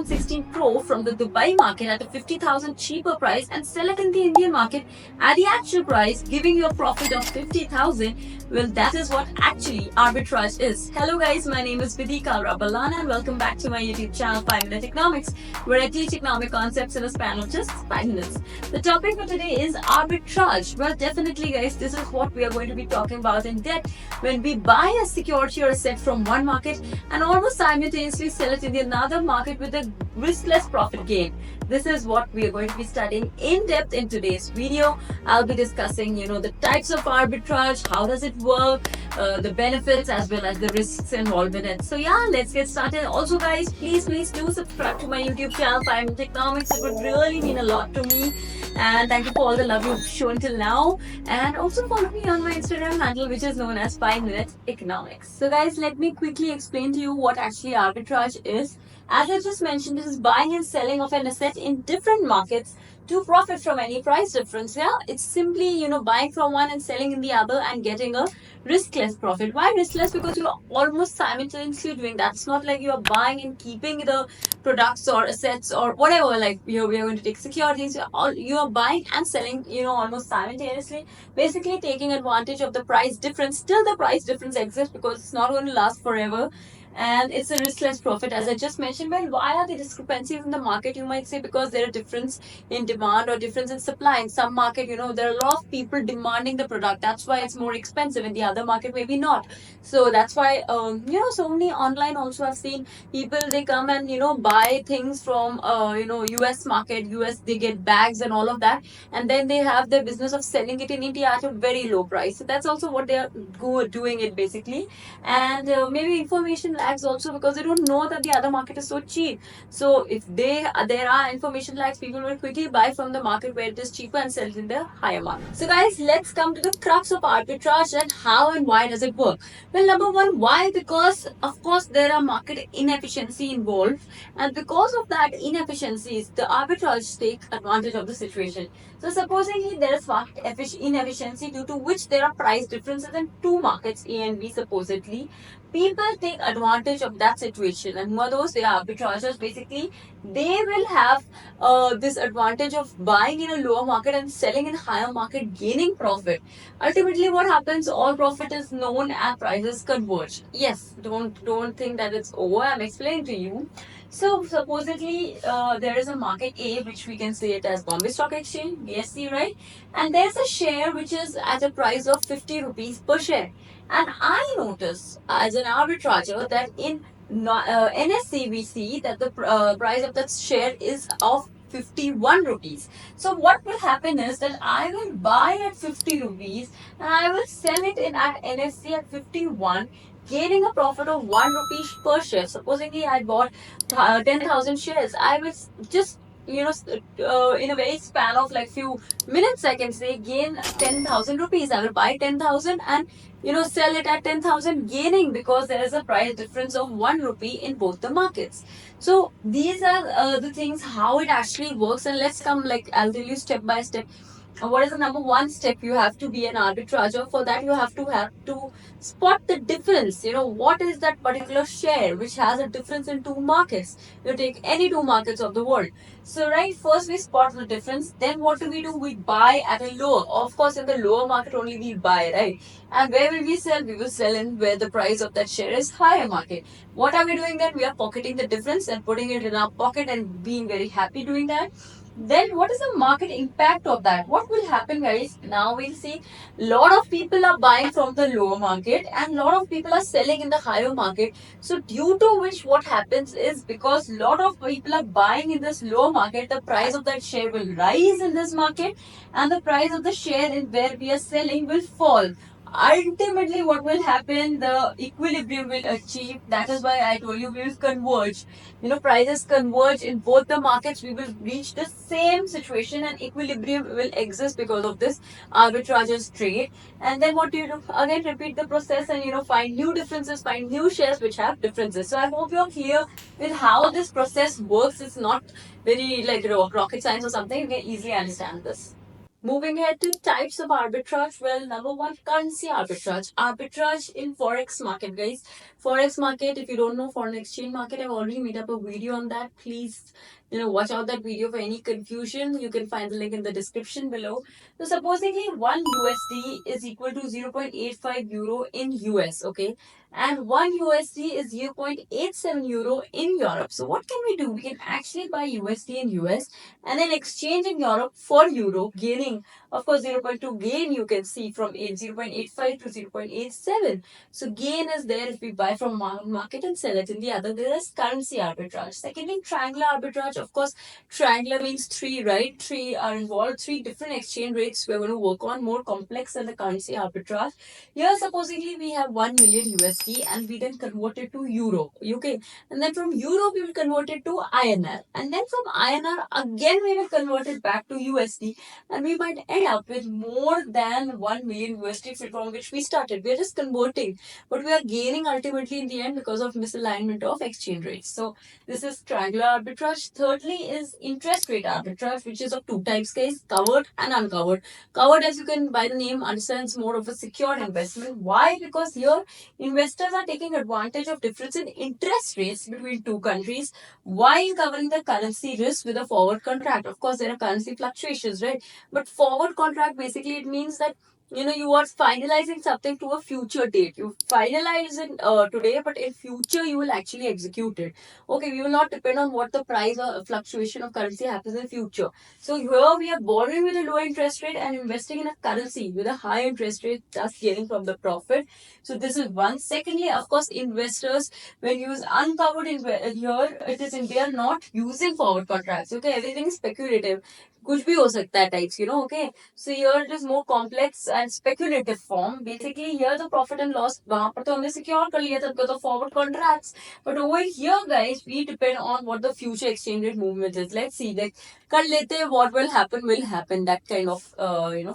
16 Pro from the Dubai market at a 50,000 cheaper price and sell it in the Indian market at the actual price, giving you a profit of 50,000. Well, that is what actually arbitrage is. Hello guys, my name is Vidhi Kalra, Balana, and welcome back to my YouTube channel 5 Minute Economics, where I teach economic concepts in a span of just 5 minutes. The topic for today is arbitrage. Well, definitely guys, this is what we are going to be talking about in depth. When we buy a security or asset from one market and almost simultaneously sell it in the another market with a riskless profit gain. This is what we are going to be studying in depth in today's video. I'll be discussing, the types of arbitrage, how does it work, the benefits as well as the risks involved in it. So yeah, let's get started. Also guys, please do subscribe to my YouTube channel 5 Minute Economics. It would really mean a lot to me. And thank you for all the love you've shown till now. And also follow me on my Instagram handle, which is known as 5 Minute Economics. So guys, let me quickly explain to you what actually arbitrage is. As I just mentioned, this is buying and selling of an asset in different markets to profit from any price difference. Yeah, it's simply, buying from one and selling in the other and getting a riskless profit. Why riskless? Because you're almost simultaneously doing that. It's not like you're buying and keeping the products or assets or whatever, like we are going to take securities. You're buying and selling, almost simultaneously, basically taking advantage of the price difference. Still the price difference exists because it's not going to last forever. And it's a riskless profit, as I just mentioned. Well, why are the discrepancies in the market? You might say because there are difference in demand or difference in supply. In some market, there are a lot of people demanding the product. That's why it's more expensive. In the other market, maybe not. So that's why, so many online also I've seen people, they come and, buy things from, US market, US, they get bags and all of that. And then they have their business of selling it in India at a very low price. So that's also what they are doing it basically. And maybe information lags also because they don't know that the other market is so cheap. So if there are information lags, people will quickly buy from the market where it is cheaper and sell it in the higher market. So guys, let's come to the crux of arbitrage and how and why does it work. Well, number one, why? Because of course there are market inefficiency involved, and because of that inefficiencies, the arbitrage take advantage of the situation. So supposedly there is market inefficiency due to which there are price differences in two markets A and B supposedly. People take advantage of that situation, and who are those? They are arbitragers. Basically, they will have this advantage of buying in a lower market and selling in a higher market, gaining profit. Ultimately, what happens? All profit is known and prices converge. Yes, don't think that it's over. I'm explaining to you. So supposedly there is a market A, which we can say it as Bombay Stock Exchange, BSE, right? And there's a share which is at a price of 50 rupees per share. And I notice as an arbitrager that in NSE we see that the price of that share is of 51 rupees. So what will happen is that I will buy at 50 rupees and I will sell it in at NSE at 51, gaining a profit of 1 rupee per share. Supposedly I bought 10,000 shares. I will just in a very span of like few minutes, I can say, gain 10,000 rupees. I will buy 10,000 and sell it at 10,000, gaining because there is a price difference of 1 rupee in both the markets. So these are the things how it actually works. And let's come, like I'll tell you step by step. What is the number one step? You have to be an arbitrager. For that, you have to spot the difference. What is that particular share which has a difference in two markets? You take any two markets of the world. So right, first we spot the difference. Then what do? We buy at a lower. Of course, in the lower market only we buy, right? And where will we sell? We will sell in where the price of that share is higher market. What are we doing then? We are pocketing the difference and putting it in our pocket and being very happy doing that. Then what is the market impact of that? What will happen, guys? Now we'll see lot of people are buying from the lower market and lot of people are selling in the higher market. So due to which what happens is, because lot of people are buying in this lower market, the price of that share will rise in this market and the price of the share in where we are selling will fall. Ultimately, what will happen? The equilibrium will achieve. That is why I told you we will converge. Prices converge in both the markets. We will reach the same situation and equilibrium will exist because of this arbitrageous trade. And then what do you do? Again, repeat the process and find new differences, find new shares which have differences. So I hope you're clear with how this process works. It's not very like rocket science or something. You can easily understand this. Moving ahead to types of arbitrage. Well, number one, currency arbitrage. Arbitrage in forex market, guys. Forex market. If you don't know foreign exchange market, I've already made up a video on that. Please, watch out that video for any confusion. You can find the link in the description below. So supposedly one USD is equal to 0.85 euro in US. Okay, and 1 USD is 0.87 euro in Europe. So what can we do? We can actually buy USD in US and then exchange in Europe for euro, gaining, of course, zero point 0.2 gain you can see from 0.85 to 0.87. So gain is there if we buy from one market and sell it in the other. There is currency arbitrage. Secondly, triangular arbitrage. Of course, triangular means three, right? Three are involved. Three different exchange rates we're going to work on, more complex than the currency arbitrage. Here, supposedly, we have 1 million USD and we then convert it to euro. Okay. And then from euro, we will convert it to INR. And then from INR, again, we will convert it back to USD. And we might end up with more than 1 million USD from which we started. We are just converting. But we are gaining ultimately in the end because of misalignment of exchange rates. So this is triangular arbitrage. Thirdly is interest rate arbitrage, which is of two types, guys, covered and uncovered. Covered, as you can by the name understand, is more of a secured investment. Why? Because here investors are taking advantage of difference in interest rates between two countries while covering the currency risk with a forward contract. Of course, there are currency fluctuations, right? But forward contract basically it means that you are finalizing something to a future date. You finalize it today, but in future you will actually execute it. Okay, we will not depend on what the price or fluctuation of currency happens in future. So here we are borrowing with a low interest rate and investing in a currency with a high interest rate, thus gaining from the profit. So this is one. Secondly, of course, investors when use uncovered here, it is in they are not using forward contracts. Okay, everything is speculative. कुछ भी हो सकता है types, okay. So here it is more complex and speculative form. Basically here the profit and loss वहाँ पर तो हमने secure कर लिया था because of forward contracts. But over here, guys, we depend on what the future exchange rate movement is. Let's see, like कर लेते what will happen, that kind of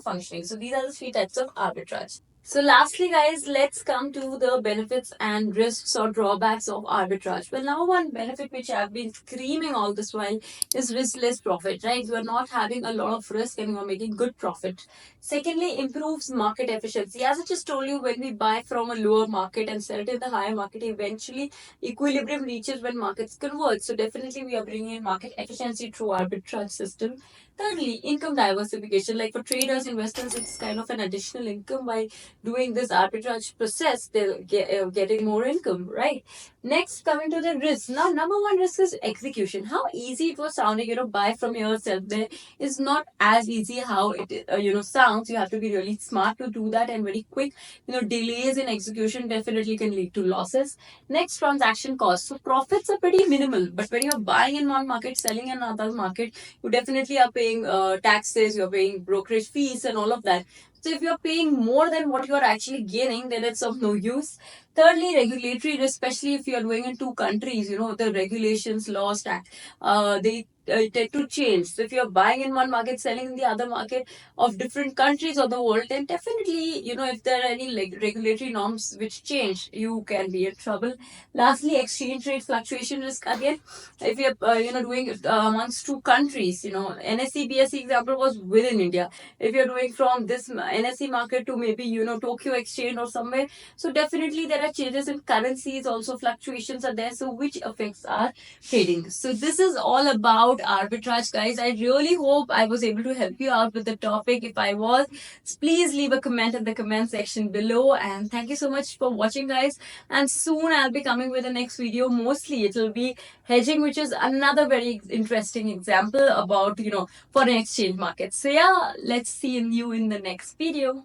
functioning. So these are the three types of arbitrage. So lastly, guys, let's come to the benefits and risks or drawbacks of arbitrage. Well, number one benefit which I've been screaming all this while is riskless profit, right? You are not having a lot of risk and you are making good profit. Secondly, improves market efficiency. As I just told you, when we buy from a lower market and sell it in the higher market, eventually equilibrium reaches when markets converge. So definitely we are bringing in market efficiency through arbitrage system. Thirdly, income diversification. Like for traders, investors, it's kind of an additional income by doing this arbitrage process. They're getting more income, right? Next, coming to the risk. Now, number one risk is execution. How easy it was sounding, buy from yourself there is not as easy how it, sounds. You have to be really smart to do that and very quick. Delays in execution definitely can lead to losses. Next, transaction costs. So profits are pretty minimal, but when you're buying in one market, selling in another market, you definitely are paying taxes, you're paying brokerage fees and all of that. So if you're paying more than what you're actually gaining, then it's of no use. Thirdly, regulatory risk, especially if you're going in two countries, the regulations, laws, tax, they tend to change. So if you're buying in one market, selling in the other market of different countries of the world, then definitely, if there are any regulatory norms which change, you can be in trouble. Lastly, exchange rate fluctuation risk again. If you're, doing it amongst two countries, NSE BSE example was within India. If you're doing from this NSE market to maybe, Tokyo exchange or somewhere, so definitely there are changes in currencies, also fluctuations are there, so which affects our trading. So this is all about arbitrage, guys. I really hope I was able to help you out with the topic. If I was, please leave a comment in the comment section below. And thank you so much for watching, guys. And soon I'll be coming with the next video. Mostly it will be hedging, which is another very interesting example about, foreign exchange markets. So yeah, let's see you in the next video.